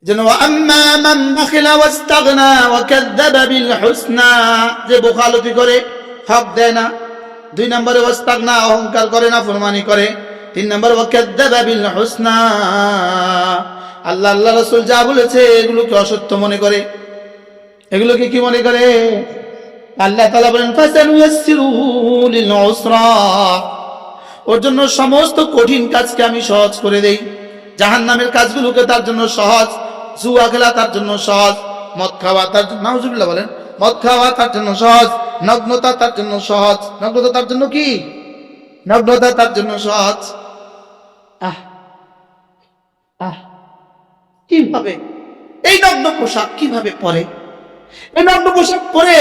যেন আম্মা মান বাখিলা ওয়াস্তাগনা ওয়া কাযযাবা বিল হুসনা, যে বখালতি করে, হক দেয় না। 2 নম্বরে ওয়াস্তাগনা, অহংকার করে, না ফরমানি করে। 3 নম্বর ওয়া কাযযাবা বিল হুসনা, আল্লাহ আল্লাহ রাসূল যা বলেছে এগুলোকে অসত্য মনে করে। এগুলোকে কি মনে করে? আল্লাহ তাআলা বলেন ফাসানুয়াসসিরুহু লিল উসরা, ওর জন্য সমস্ত কঠিন কাজকে আমি সহজ করে দেই। জাহান্নামের কাজগুলোকে তার জন্য সহজ, জুয়া খেলা তার জন্য সহজ, মদ খাওয়া তার জন্য, নাউজুবিল্লাহ বলেন, মদ খাওয়া তার জন্য সহজ, নগ্নতা তার জন্য সহজ। নগ্নতা তার জন্য কি? নগ্নতা তার জন্য সহজ। আহ আহ কিভাবে এই নগ্ন পোশাক কিভাবে পরে? এই নগ্ন পোশাক পরে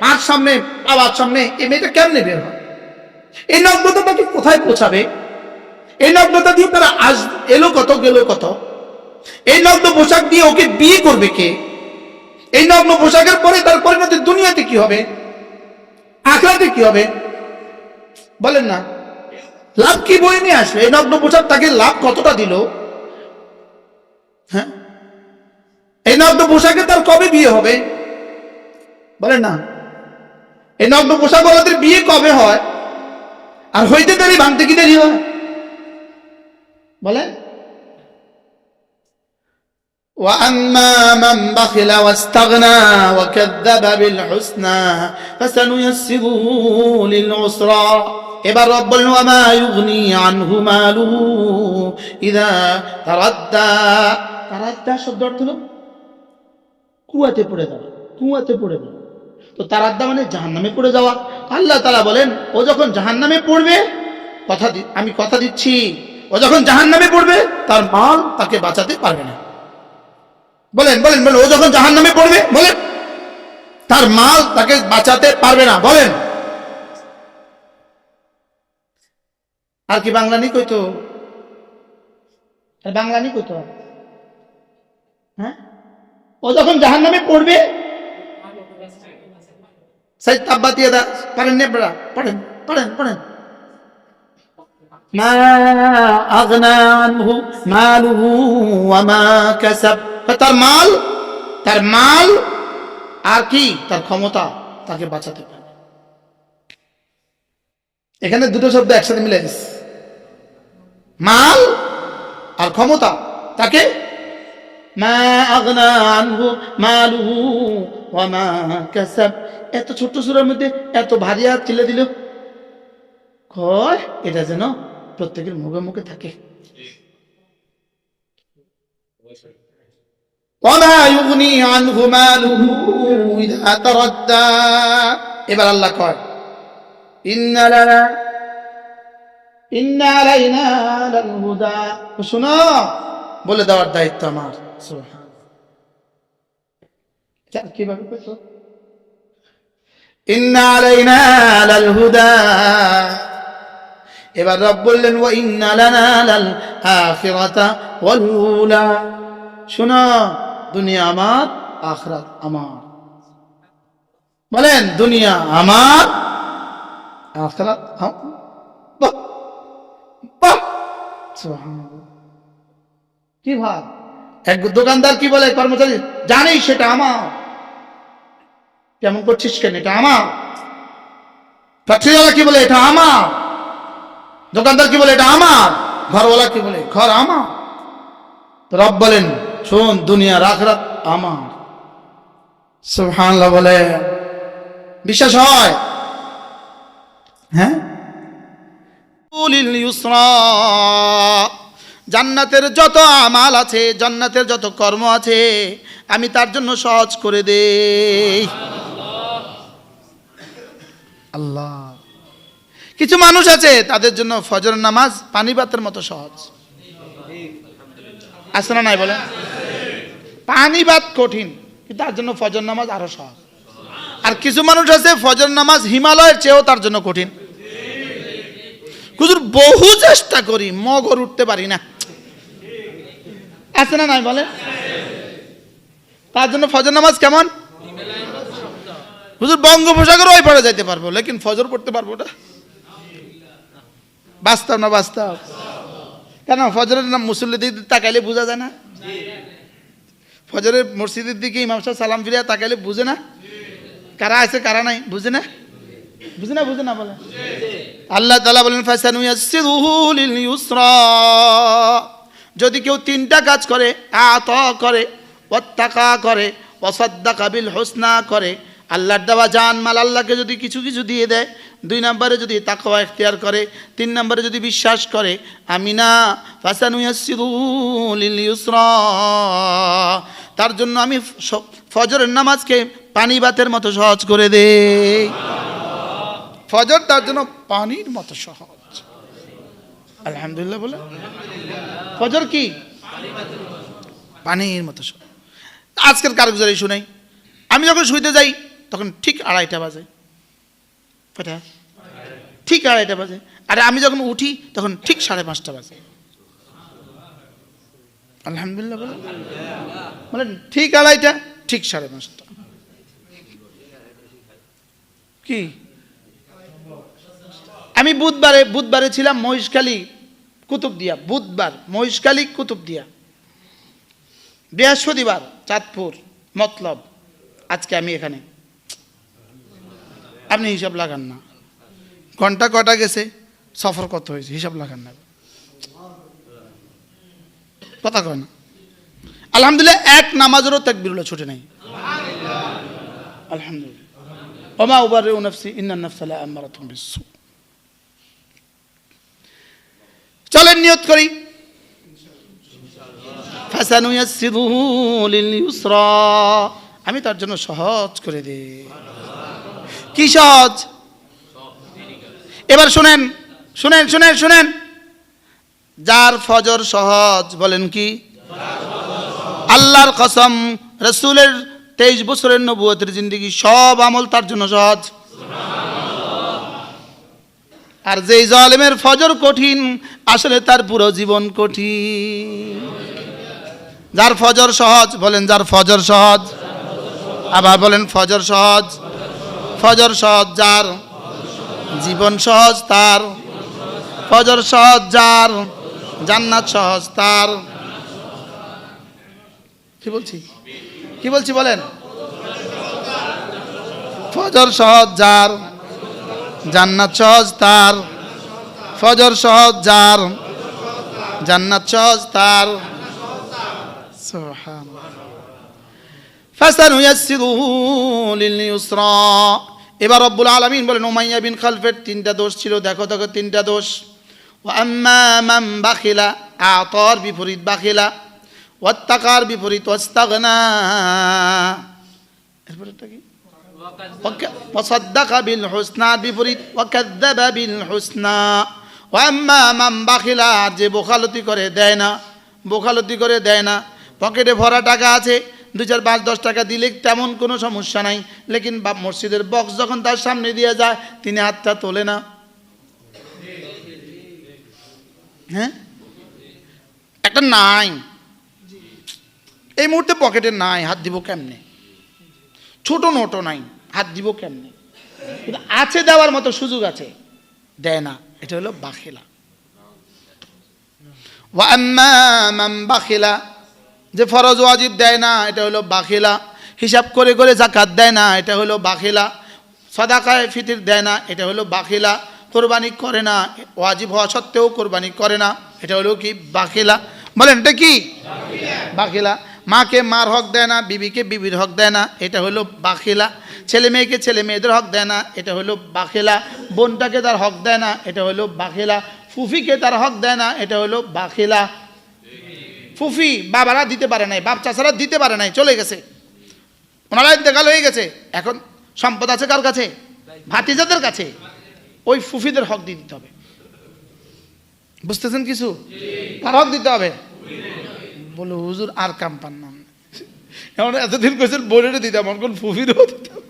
মার সামনে, বাবার সামনে এই মেয়েটা কেমনে বের হয়? এই নগ্নতা তাকে কোথায় পৌঁছাবে? এই নগ্নতা দিয়ে তারা আজ এলো কত, গেল কত? এই নগ্ন পোশাক দিয়ে ওকে বিয়ে করবে কে? এই নগ্ন পোশাকের পরে তার পরিণতি দুনিয়াতে কি হবে, আখিরাতে কি হবে? বলেন না, লাভ কি বয়ে নিয়ে আসবে? এই নগ্ন পোশাক তাকে লাভ কতটা দিল? হ্যাঁ, এই নগ্ন পোশাকে তার কবে বিয়ে হবে? বলেন না, এই নগ্ন পোশাক ওদের বিয়ে কবে হয়? আর হইতে দেরি, ভাঙতে কি দেরি হয়? বলেন, وَأَمَّا مَنْ بَخِلَ وَاسْتَغْنَى وَكَذَّبَ بِالْحُسْنَى فَسَنُيَسِّرُهُ لِلْعُسْرَى। এবার রব বলেন ওয়ামা ইউগনি আনহু মালুহু ইযা তারাদ্দা। তারাদ্দা শব্দ অর্থ হলো কুয়াতে পড়ে যাওয়া, কুয়াতে পড়ে যাওয়া। তো তারাদ্দা মানে জাহান্নামে পড়ে যাওয়া। আল্লাহ তাআলা বলেন ও যখন জাহান্নামে পড়বে, আমি কথা দিচ্ছি, ও যখন জাহান্নামে পড়বে তার মাল তাকে বাঁচাতে পারবে না। বলেন বলেন বলেন, ও যখন জাহান্নামে পড়বে, বলেন, তার মাল তাকে বাঁচাতে পারবে না। বলেন, আর কি বাংলা নি কইতো? বাংলা নি কইতো? হ্যাঁ, ও যখন জাহান্নামে পড়বে, সাইদ তাব্বাতিয়া দা পারেন না? আপনারা পড়েন পড়েন পড়েন। মা আগনা আনহু মালুহু ওয়া মা কাসাব, তার মাল আর কি তার ক্ষমতা তাকে বাঁচাতে পারে। এখানে দুটো শব্দ একসাথে মিলে গেছে, মাল আর ক্ষমতা। তাকে মা আগনা আনহু মালুহু ওয়া মা কাসাব, এত ছোট্ট সূরার মধ্যে এত ভারী হাত চিল্লা দিল, কয় এটা যেন প্রত্যেকের মুখে মুখে থাকে। ওয়ামা ইউগনি আনহু মালুহু ইযা তারাদ্দা। এবার আল্লাহ কয় ইন্না আলাইনা লাল হুদা, শুনো, বলে দেওয়ার দায়িত্ব আমার। সুবহানাল্লাহ, কিভাবে কইছো? ইন্না আলাইনা লাল হুদা। এবার রব বললেন ওয়া ইন্না লানা লাল আখিরাতা ওয়াল উলা, শুনো, দুনিয়া আমার, আখিরাত আমার। বলেন, দুনিয়া আমার, আখিরাত আমার। বাহ বাহ, সুবহানাল্লাহ। কি ভাই, এক দোকানদার কি বলে কর্মচারী, জানি সেটা আমার, কেমন করছিস কেন, এটা আমার। ফ্যাক্টরিওয়ালা কি বলে, এটা আমার। দোকানদার কি বলে, এটা আমার। ঘরওয়ালা কি বলে, ঘর আমার। তো রব বলেন শোন, দুনিয়ার আখিরাত আমার। সুবহানাল্লাহ বলে, বিশ্বাস হয়? হ্যাঁ, জান্নাতের যত আমাল আছে, জান্নাতের যত কর্ম আছে, আমি তার জন্য সহজ করে দেই। আল্লাহ, কিছু মানুষ আছে তাদের জন্য ফজর নামাজ পানিবাতের মতো সহজ। আছে না নাই বলেন? পানিবাত কঠিন, কিন্তু তার জন্য ফজর নামাজ আরো সহজ। আর কিছু মানুষ আছে ফজর নামাজ হিমালয়ের চেয়েও তার জন্য কঠিন। হুজুর বহু চেষ্টা করি, মগর উঠতে পারি না। আছে না নাই বলেন? তার জন্য ফজর নামাজ কেমন? হুজুর বঙ্গোপসাগর ওই পারে যাইতে পারবো, লেকিন ফজর পড়তে পারবো না। বাস্তব না বাস্তব? কেন ফজরের নাম মুসল্লি দিকে তাকাইলে বোঝা যায় না? ফজরের মসজিদের দিকে ইমাম সাহেব সালাম ফিরিয়া তাকাইলে বুঝে না কারা আছে কারা নাই, বুঝে না বলে। আল্লাহ তাআলা বলেন ফাসানুয়াসসিরুহু লিল ইউসরা, যদি কেউ তিনটা কাজ করে, আতা করে, ওয়াত্তাকা করে, ওয়াসাদ্দাকা বিল হুসনা করে, আল্লাহর দেওয়া জান মাল আল্লাহকে যদি কিছু কিছু দিয়ে দেয়, 2 নম্বরে যদি তাকওয়া ইখতিয়ার করে, 3 নম্বরে যদি বিশ্বাস করে, আমিনা ফাসানুয়াসসিরুহু লিল ইউসরা, তার জন্য আমি ফজরের নামাজকে পানি ভাতের মতো সহজ করে দেই। ফজর তার জন্য পানির মতো সহজ। আলহামদুলিল্লাহ বলে। ফজর কি পানির মতো সহজ। আজকের কারগুজারি শুনাই, আমি যখন শুইতে যাই তখন ঠিক 2:30 বাজে, ঠিক 2:30 বাজে, আর আমি যখন উঠি তখন ঠিক 5:30 বাজে। আলহামদুলিল্লাহ বলেন, ঠিক 2:30, ঠিক 5:30। কি আমি বুধবারে ছিলাম মহিষখালী কুতুবদিয়া, বুধবার মহিষখালী কুতুবদিয়া, বৃহস্পতিবার চাঁদপুর মতলব, আজকে আমি এখানে। আপনি হিসাব লাগান না, ঘন্টা কটা গেছে, সফর কত হয়েছে, হিসাব লাগান না, কথা কয় না। আলহামদুলিল্লাহ, এক নামাজেরও তাকবীরুল্লাহ ছুটে নাই। আলহামদুলিল্লাহ। ওমা উবারিউ নাফসি ইন্নান নাফসা লাআমারাতুম বিসসু। চলেন নিয়ত করি, ফাসানুয়াসসিরুহু লিল ইউসরা, আমি তার জন্য সহজ করে দেই। কি সহজ? এবার শুনেন, যার ফজর সহজ, বলেন কি? আল্লাহর কসম, রাসূলের 23 বছরের নবুয়তের জিন্দেগি সব আমল তার জন্য সহজ। আর যেই জালেমের ফজর কঠিন, আসলে তার পুরো জীবন কঠিন। যার ফজর সহজ, বলেন যার ফজর সহজ, আবার বলেন ফজর সহজ। ফজর সহজ যার, জীবন সহজ তার। ফজর সহজ যার, জান্নাত সহজ তার। কি বলছি বলেন? ফজর সহজ যার, জান্নাত সহজ তার। ফজর সহজ যার, জান্নাত সহজ তার। সুবহানাল্লাহ। ফাসানুয়াসসিরুহু লিল ইউসরা। এবার রব্বুল আলামিন বলেন, উমাইয়া বিন খালফের 3টা দোষ ছিল, দেখো 3টা দোষ। ওয়া আম্মা মান বাখিলা, আতার বিপরীত বাখিলা, ওয়াত্তাকার বিপরীত ওয়াস্তাগনা। এরপরটা কি? ওয়াসাদ্দাকা বিল হুসনা বিপরীত ওয়াকাযযাবা বিল হুসনা। ওয়া আম্মা মান বাখিলা, যে বোখালতি করে দেয় না, পকেটে ভরা টাকা আছে, 2, 4, 5, 10 টাকা দিলে তেমন কোনো সমস্যা নাই, লেকিন মসজিদের বক্স যখন তার সামনে দিয়ে যায় তিনি হাতটা তোলে না। হ্যাঁ, একটা নাই, এই মুহূর্তে পকেটে নাই, হাত দিব কেমনে? ছোট নোটও নাই, হাত দিব কেমনে? কিন্তু আছে, দেওয়ার মতো সুযোগ আছে, দেয় না, এটা হলো বাখিলা। ওয়া আম্মা মান বাখিলা, যে ফরজ ওয়াজিব দেয় না, এটা হলো বাখিলা। হিসাব করে যাকাত দেয় না, এটা হলো বাখিলা। সাদাকায়ে ফিতর দেয় না, এটা হলো বাখিলা। কোরবানি করে না, ওয়াজিব হওয়া সত্ত্বেও কোরবানি করে না, এটা হলো কি? বাখিলা। বলেন এটা কি? বাখিলা। মাকে মার হক দেয় না, বিবিকে বিবির হক দেয় না, এটা হলো বাখিলা। ছেলে মেয়েদের হক দেয় না, এটা হলো বাখিলা। বোনটাকে তার হক দেয় না, এটা হলো বাখিলা। ফুফিকে তার হক দেয় না, এটা হলো বাখিলা। ফুফি বাবারা দিতে পারে নাই, বাপ চাচারা দিতে পারে নাই, চলে গেছে, ওনারা ইন্তেকাল হয়ে গেছে, এখন সম্পদ আছে কার কাছে? ভাতিজাদের কাছে। ওই ফুফিদের হক দিয়ে দিতে হবে। বুঝতেছেন কিছু? কার হক দিতে হবে? বলে হুজুর আর কাম পান না, এমন এতদিন কইছেন বোনেরে দিতাম, এখন ফুফিরও দিতাম।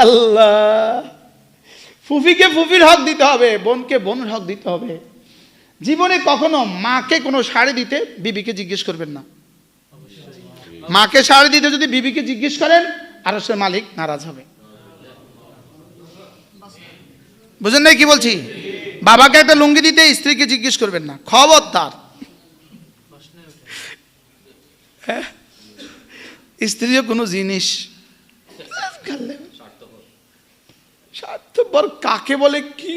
আল্লাহ, ফুফিকে ফুফির হক দিতে হবে, বোনকে বোনের হক দিতে হবে। জীবনে কখনো মাকে কোনো শাড়ি দিতে বিবিকে জিজ্ঞেস করবেন না। মাকে শাড়ি দিতে যদি বিবিকে জিজ্ঞেস করেন, আরশের মালিক নারাজ হবে। বুঝেন নাই কি বলছি? বাবাকে একটা লুঙ্গি দিতে স্ত্রীকে জিজ্ঞেস করবেন না, খবরদার। স্ত্রীও কোনো জিনিস। স্বার্থপর কাকে বলে কি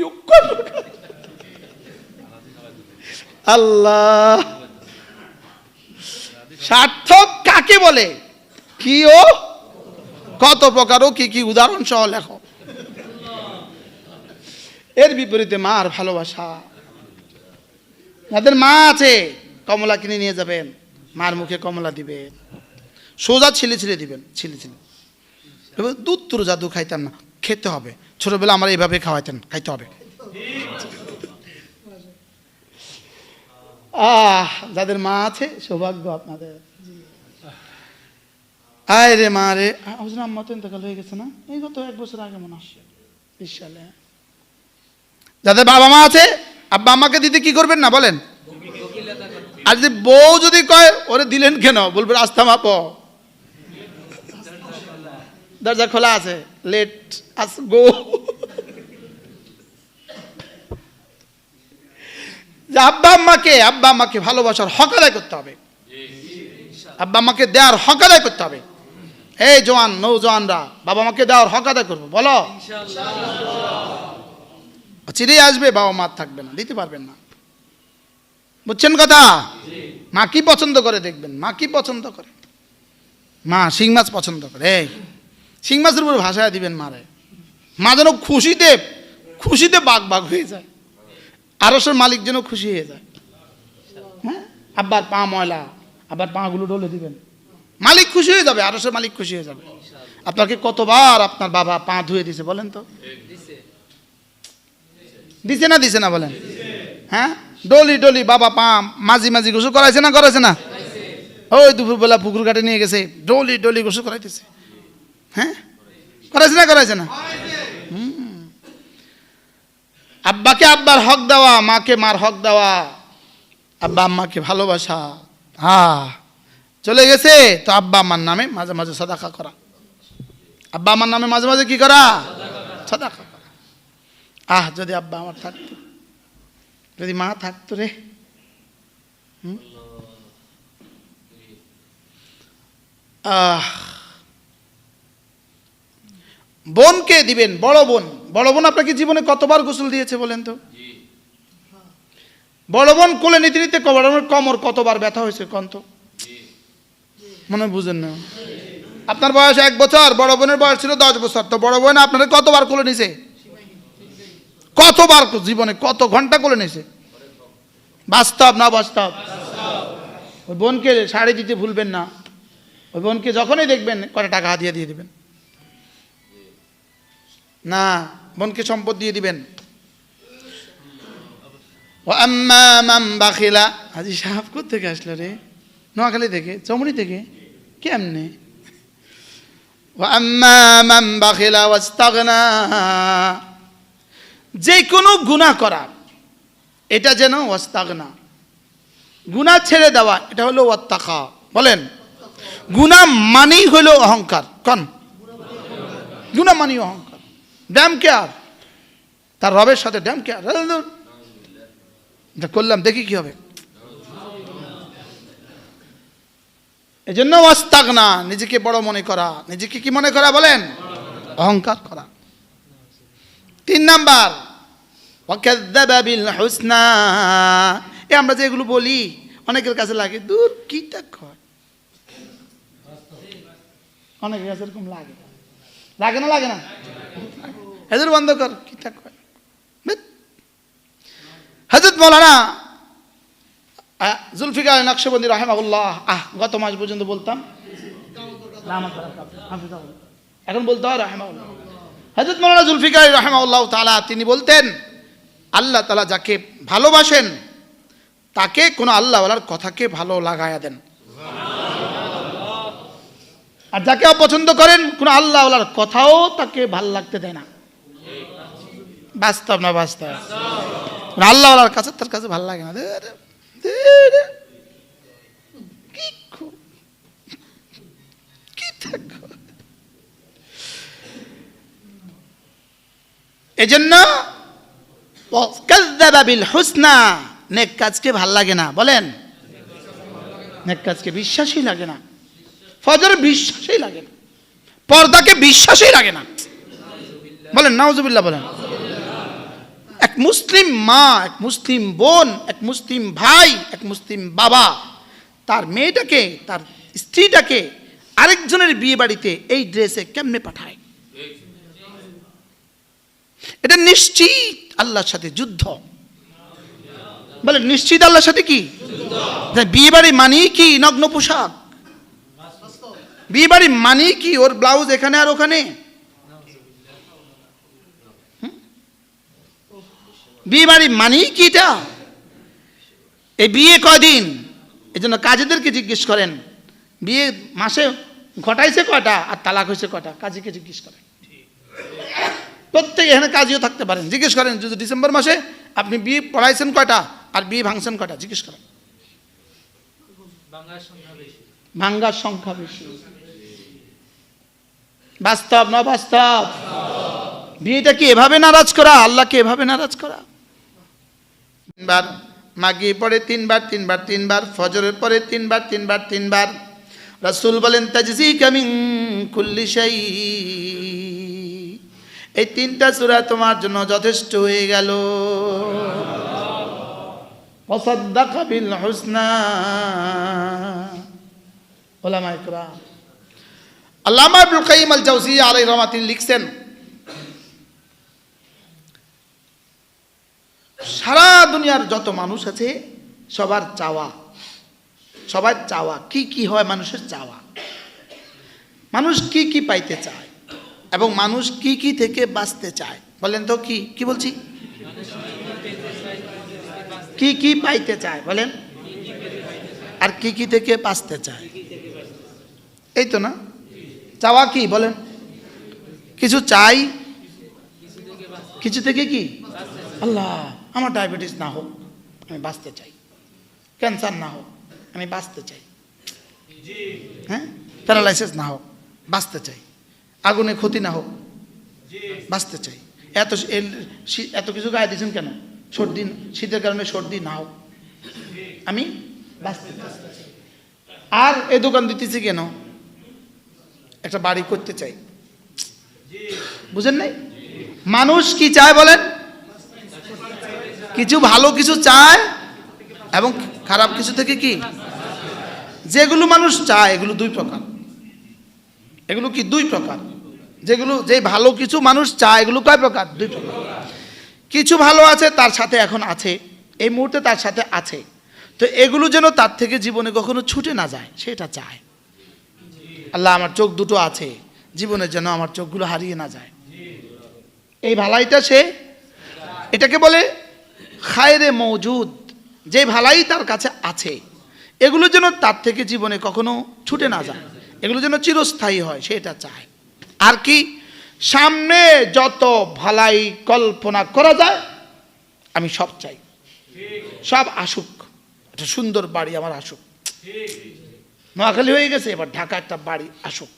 আল্লাহ, সার্থক কাকে বলে কি ও কত প্রকার ও কি কি উদাহরণ সহ লেখো। এর বিপরীতে মার ভালোবাসা। যাদের মা আছে কমলা কিনে নিয়ে যাবেন, মার মুখে কমলা দিবেন, সোজা ছিলে ছিলে দিবেন, ছিলে ছিলে। দুধ তোর জাদু খাইতাম না, খেতে হবে, ছোটবেলা আমার এইভাবে খাওয়াইতেন, খাইতে হবে। যাদের মা আছে সৌভাগ্য আপনাদের। আয় রে মা রে, আম্মা তো ইন্তেকাল হয়ে গেছে না, এই গত 1 বছর আগে মনে হয় 20 সালে। যাদের বাবা মা আছে আব্বা আম্মাকে দিতে কি করবেন না বলেন? আর যদি বউ যদি কয় ওরে দিলেন কেন, বলবে রাস্তা মাপ, দরজা খোলা আছে, লেট আস গো। আব্বা আম্মাকে ভালোবাসার হক আদায় করতে হবে, আব্বা আম্মাকে দেওয়ার হক আদায় করতে হবে। এই জওয়ান নৌজওয়ানরা বাবা মাকে দেওয়ার হক আদায় করবো, বলো চিড়ে আসবে, বাবা মা থাকবে না, দিতে পারবেন না। বুঝছেন কথা? মা কি পছন্দ করে দেখবেন, মা কি পছন্দ করে। মা শিং মাছ পছন্দ করে, এই শিং মাছের উপর ভাষায় দিবেন মারে, মা যেন খুশিতে বাঘ হয়ে যায়, আরশের মালিক যেন খুশি হয়ে যায়। হ্যাঁ, আব্বার পা ময়লা, আবার পাগুলো ডলে দিবেন, মালিক খুশি হয়ে যাবে, আরশের মালিক খুশি হয়ে যাবে। আপনাকে কতবার আপনার বাবা পা ধুয়ে দিছে বলেন তো? দিছে না বলেন? হ্যাঁ, ডলি বাবা পা মাঝি গোসল করাইছে না? ওই দুপুরবেলা পুকুর ঘাটে নিয়ে গেছে, ডলি গোসল করাইতেছে। হ্যাঁ, করাইছে না? আব্বাকে আব্বার হক দেওয়া, মাকে মার হক দেওয়া, আব্বা আম্মাকে ভালোবাসা। চলে গেছে তো আব্বা আম্মার নামে মাঝে মাঝে সাদাকা করা, আব্বা আমার নামে মাঝে মাঝে কি করা? সাদাকা করা। যদি আব্বা আমার থাকতো, যদি মা থাকতো রে। বোনকে দিবেন, বড় বোন আপনাকে জীবনে কতবার গোসল দিয়েছে বলেন তো? বড় বোন কোলে নিতে নিতে কোমর কতবার ব্যথা হয়েছে কোন তো? মনে বুঝেন না? আপনার বয়স 1 বছর, বড় বোনের বয়স ছিল 10 বছর, তো বড় বোন আপনার কতবার কোলে নিছে? কতবার জীবনে কত ঘন্টা কোলে নিছে? বাস্তব না বাস্তব? ওই বোনকে শাড়ি দিতে ভুলবেন না, ওই বোনকে যখনই দেখবেন কটা টাকা হাতিয়ে দিয়ে দিবেন না, বোনকে সম্পদ দিয়ে দিবেন। হাজি সাহেব কোথেকে আসলো রে? নোয়াখালী থেকে, চমড়ি থেকে, কেমনে? যে কোনো গুনাহ করা, এটা যেন ওয়াস্তাগনা, গুনাহ ছেড়ে দেওয়া, এটা হলো ওয়াত্তাকা। বলেন, গুনাহ মানেই হলো অহংকার। কোন গুনাহ মানেই অহংকার, ড্যাম কেয়ার, তার রবের সাথে ড্যাম কেয়ার, করলাম দেখি কি হবে। এই জন্য ওয়াস্তাগনা, নিজেকে বড় মনে করা, নিজেকে কি মনে করা বলেন? অহংকার করা। 3 নাম্বার, ওয়াকাযযাবা বিল হুসনা। আমরা যে এগুলো বলি অনেকের কাছে লাগে দূর কিটা কয়, অনেকের কাছে এরকম লাগে না? হেজুর বন্ধ কর, কিটা কয়। হযরত মাওলানা জুলফিকার নকশবন্দি রাহিমাহুল্লাহ, গত মাস পর্যন্ত বলতাম, এখন বলতে হয় রাহিমাহুল্লাহ। হযরত মাওলানা জুলফিকার রাহিমাহুল্লাহ তাআলা তিনি বলতেন, আল্লাহ তাআলা যাকে ভালোবাসেন তাকে কোন আল্লাহওয়ালার কথাকে ভালো লাগায়া দেন, আর যাকে অপছন্দ করেন কোন আল্লাহওয়ালার কথাও তাকে ভালো লাগতে দেয় না। বাস্তব না বাস্তব? আল্লাহওয়ালার কাছে তার কাছে ভালো লাগে না। এজন্য কাযযাবা বিল হুসনা, নেক কাজকে ভাল লাগে না। বলেন, নেক কাজকে বিশ্বাসই লাগে না, ফজরে বিশ্বাসই লাগে না, পর্দাকে বিশ্বাসই লাগে না। বলেন নাউজুবিল্লাহ বলেন। এক মুসলিম মা, এক মুসলিম বোন, এক মুসলিম ভাই, এক মুসলিম বাবা তার মেয়েটাকে, তার স্ত্রীটাকে আরেকজনের বিয়ে বাড়িতে এই ড্রেসে কেমনে পাঠায়? এটা নিশ্চিত আল্লাহর সাথে যুদ্ধ। বলে নিশ্চিত আল্লাহর সাথে কি? বিয়ে বাড়ি মানি কি নগ্ন পোশাক? বিয়ে বাড়ি মানি কি ওর ব্লাউজ এখানে আর ওখানে? বিয়ে বাড়ি মানি কি এটা? এই বিয়ে কয়দিন? এই জন্য কাজীদেরকে জিজ্ঞেস করেন বিয়ে মাসে ঘটাইছে কয়টা আর তালাক হয়েছে কয়টা, কাজীকে জিজ্ঞেস করেন। প্রত্যেকে এখানে কাজীও থাকতে পারেন, জিজ্ঞেস করেন যদি ডিসেম্বর মাসে আপনি বিয়ে পড়াইছেন কয়টা আর বিয়ে ভাঙছেন কয়টা, জিজ্ঞেস করেন। ভাঙ্গার সংখ্যা বেশি। বাস্তব না বাস্তব? বিয়েটা কি এভাবে নারাজ করা? আল্লাহকে এভাবে নারাজ করা? তিনবার মাগরিব পড়ে তিনবার, তিনবার তিনবার, ফজরের পরে তিনবার, তিনবার তিনবার। রাসূল বলেন তাজজিকা মিন কুল্লি শাই, এই তিনটা সূরা তোমার জন্য যথেষ্ট হয়ে গেল। ওয়াসাদ্দাকা বিল হুসনা। উলামায়ে কেরাম, আল্লামা ইবনুল কাইয়িম আল জাওজিয়্যা আলাইহির রাহমাতুল্লাহ লিখছেন, সারা দুনিয়ার যত মানুষ আছে সবার চাওয়া, সবার চাওয়া কি কি হয়? মানুষের চাওয়া, মানুষ কি কি পাইতে চায় এবং মানুষ কি কি থেকে বাঁচতে চায়। বলেন তো কি কি বলছি? কি কি পাইতে চায় বলেন, আর কি কি থেকে বাঁচতে চায়, এই তো না? চাওয়া কি বলেন? কিছু চাই, কিছু থেকে কি? আল্লাহ আমার ডায়াবেটিস না হোক, আমি বাঁচতে চাই। ক্যান্সার না হোক, আমি বাঁচতে চাই। হ্যাঁ, প্যারালাইসিস না হোক, বাঁচতে চাই। আগুনে ক্ষতি না হোক, বাঁচতে চাই। এত কিছু গায়ে দিয়েছেন কেন? সর্দি, শীতের কারণে সর্দি না হোক, আমি বাঁচতে চাই। আর এ দোকান দিতেছি কেন? একটা বাড়ি করতে চাই। বুঝেন নাই? মানুষ কি চায় বলেন? কিছু ভালো কিছু চায় এবং খারাপ কিছু থেকে কি? যেগুলো মানুষ চায় এগুলো দুই প্রকার। এগুলো কি? দুই প্রকার। যেগুলো, যে ভালো কিছু মানুষ চায় এগুলো কয় প্রকার? দুই প্রকার। কিছু ভালো আছে তার সাথে এখন আছে, এই মুহূর্তে তার সাথে আছে, তো এগুলো যেন তার থেকে জীবনে কখনো ছুটে না যায় সেটা চায়। আল্লাহ আমার চোখ দুটো আছে, জীবনে যেন আমার চোখগুলো হারিয়ে না যায়, এই ভালাইটা সে, এটাকে বলে খায়রে মওজুদ। যে ভালাই তার কাছে আছে এগুলো যেন তার থেকে জীবনে কখনো ছুটে না যায়, এগুলো যেন চিরস্থায়ী হয় সেটা চায়। আর কি? সামনে যত ভালাই কল্পনা করা যায় আমি সব চাই, সব আসুক। একটা সুন্দর বাড়ি আমার আসুক, নোয়াখালী হয়ে গেছে এবার ঢাকা একটা বাড়ি আসুক,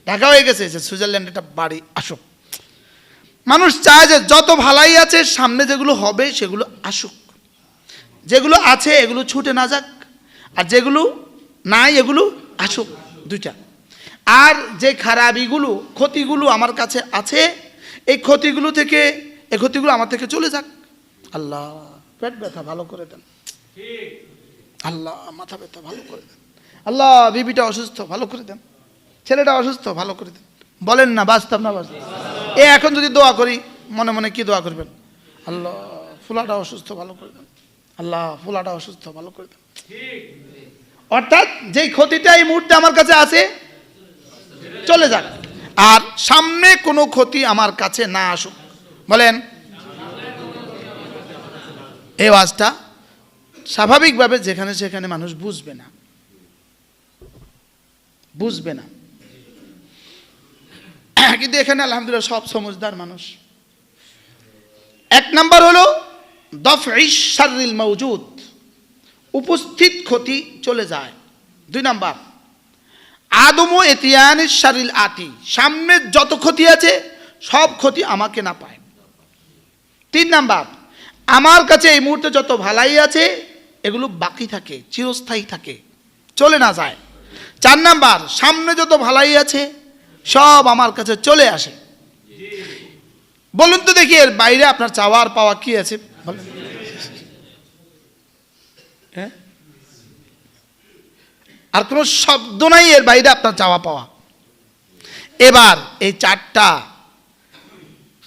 ঢাকা হয়ে গেছে যে সুইজারল্যান্ড একটা বাড়ি আসুক। মানুষ চায় যে যত ভালাই আছে সামনে যেগুলো হবে সেগুলো আসুক, যেগুলো আছে এগুলো ছুটে না যাক, আর যেগুলো নাই এগুলো আসুক, দুইটা। আর যে খারাপিগুলো, ক্ষতিগুলো আমার কাছে আছে, এই ক্ষতিগুলো থেকে, এই ক্ষতিগুলো আমার থেকে চলে যাক। আল্লাহ পেট ব্যথা ভালো করে দেন, আল্লাহ মাথা ব্যথা ভালো করে দেন, আল্লাহ বিবিটা অসুস্থ ভালো করে দেন, ছেলেটা অসুস্থ ভালো করে দেন। বলেন না বাস্তব না বাস্তব? এখন যদি দোয়া করি মনে মনে কি দোয়া করবেন? আল্লাহ ফুলাটা অসুস্থ ভালো করে দেন, আল্লাহ ফুলাটা অসুস্থ ভালো করে দেন। অর্থাৎ যেই ক্ষতিটা এই মুহূর্তে আমার কাছে আছে চলে যাক, আর সামনে কোনো ক্ষতি আমার কাছে না আসুক। বলেন এই ওয়াজটা স্বাভাবিকভাবে যেখানে সেখানে মানুষ বুঝবে না, বুঝবে না, কিন্তু এখানে আলহামদুলিল্লাহ সব সমঝদার মানুষ। এক নাম্বার হলো দফঈশ শাররিল মাওজুদ, উপস্থিত ক্ষতি চলে যায়। দুই নাম্বার আদমু ইতিয়ানিশ শাররিল আতি, সামনে যত ক্ষতি আছে সব ক্ষতি আমাকে না পায়। তিন নাম্বার আমার কাছে এই মুহূর্তে যত ভালাই আছে এগুলো বাকি থাকে, চিরস্থায়ী থাকে, চলে না যায়। 4 নাম্বার, সামনে যত ভালাই আছে সব আমার কাছে চলে আসে। বলুন তো দেখি এর বাইরে আপনার চাওয়ার পাওয়া কি আছে বলেন? হ্যাঁ, আর কোনো শব্দ নাই এর বাইরে আপনার চাওয়া পাওয়া। এবার এই 4টা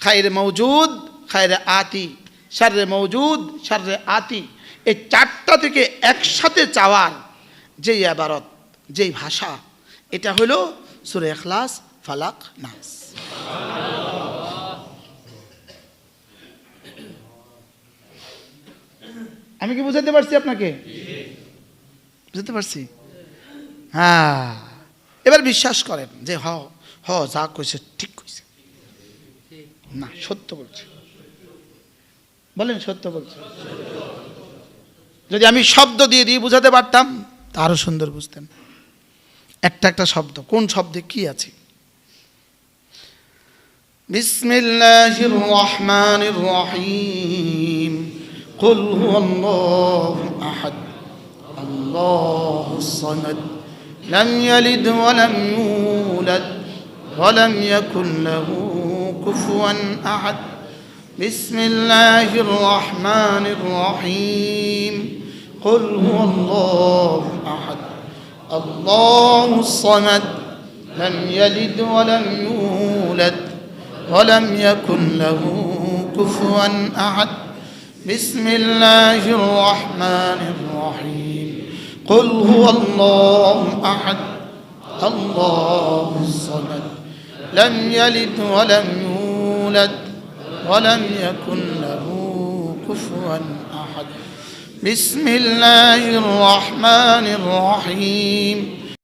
খায়রে মওজুদ, খায়রে আতি, শাররে মওজুদ, শাররে আতি, এই 4টা থেকে একসাথে চাওয়ার যেই ইবারত, যেই ভাষা, এটা হলো সূরা ইখলাস, ফালাক, নাস। আমি কি বুঝাতে পারছি আপনাকে? বুঝতে পারছি? হ্যাঁ, এবার বিশ্বাস করেন যে যা কইছে ঠিক কইছে, না সত্য বলছে। বলেন সত্য বলছে। যদি আমি শব্দ দিয়ে বুঝাতে পারতাম তা আরো সুন্দর বুঝতেন। একটা শব্দ, কোন শব্দে কি আছে। বিসমিল্লাহির রহমানির রহিম। কুল হুয়াল্লাহু আহাদ, আল্লাহুস সামাদ, লাম ইয়ালিদ ওয়া লাম ইউলাদ ওয়া লাম ইয়াকুল লাহু কুফুয়ান আহাদ। বিসমিল্লাহির রহমানির রহিম। কুল হুয়াল্লাহু আহাদ, আল্লাহুস সামাদ, লাম ইয়ালিদ ওয়া লাম ইউলাদ ওয়া লাম ইয়াকুল লাহু কুফুয়ান আহাদ। বিসমিল্লাহির রহমানির রহিম। কুল হুয়াল্লাহু আহাদ, আল্লাহুস সামাদ, লাম ইয়ালিদ ওয়া লাম ইউলাদ ওয়া লাম ইয়াকুল লাহু কুফুয়ান আহাদ। বিসমিল্লাহির রহমানির রহিম।